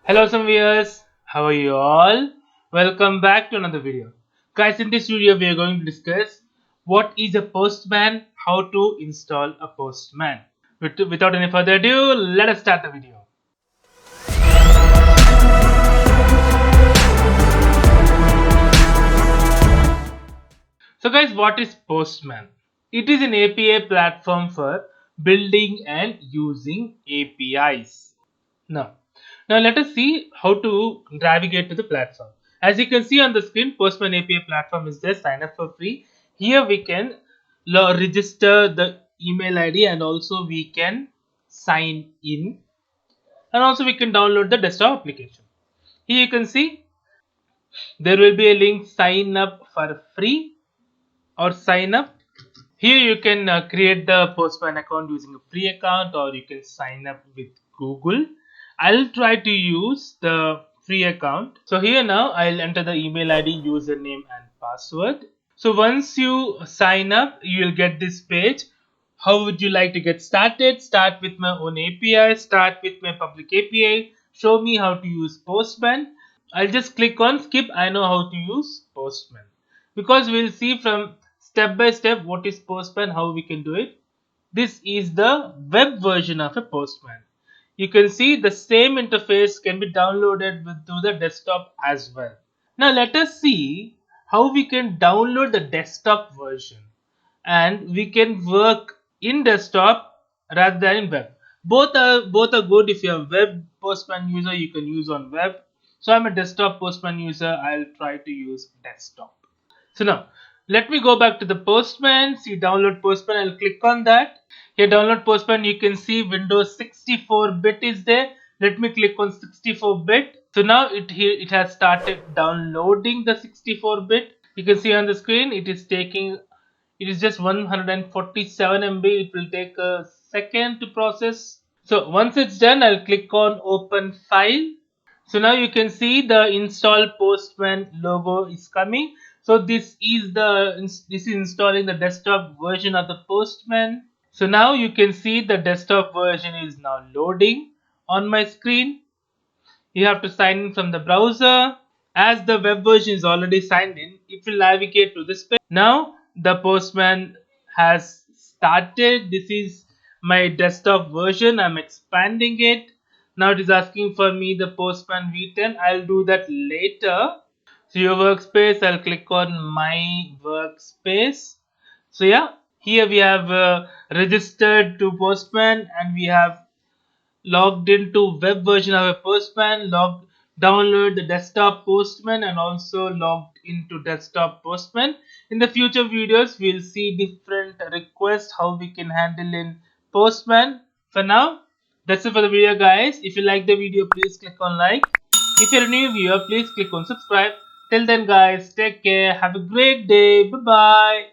Hello some viewers, how are you all? Welcome back to another video. Guys, in this video we are going to discuss what is a Postman, how to install a Postman. Without any further ado, let us start the video. So guys, what is Postman? It is an API platform for building and using APIs. Now let us see how to navigate to the platform. As you can see on the screen, Postman API platform is there. Sign up for free. Here we can register the email ID and also we can sign in, and also we can download the desktop application. Here you can see there will be a link, sign up for free or sign up. Here you can create the Postman account using a free account, or you can sign up with Google. I'll try to use the free account. So here now I'll enter the email ID, username and password. So once you sign up, you will get this page. How would you like to get started? Start with my own API, start with my public API, show me how to use Postman. I'll just click on skip. I know how to use Postman, because we'll see from step by step what is Postman, how we can do it. This is the web version of a Postman. You can see the same interface can be downloaded to the desktop as well. Now let us see how we can download the desktop version and we can work in desktop rather than in web. Both are good. If you're a web Postman user, you can use on web. So I'm a desktop Postman user. I'll try to use desktop. So now let me go back to the Postman. See, download Postman. I'll click on that. Here, download Postman. You can see Windows 64-bit is there. Let me click on 64-bit. So now it has started downloading the 64-bit. You can see on the screen it is just 147 MB. It will take a second to process. So once it's done, I'll click on open file. So now you can see the install Postman logo is coming. So this is installing the desktop version of the Postman. So now you can see the desktop version is now loading on my screen. You have to sign in from the browser. As the web version is already signed in, it will navigate to this page. Now the Postman has started. This is my desktop version. I'm expanding it. Now it is asking for me the Postman V10. I'll do that later. So your workspace, I'll click on my workspace. So yeah, here we have registered to Postman and we have logged into web version of a Postman, download the desktop Postman and also logged into desktop Postman. In the future videos, we'll see different requests how we can handle in Postman. For now, that's it for the video, guys. If you like the video, please click on like. If you're a new viewer, please click on subscribe. Till then, guys, take care. Have a great day. Bye bye.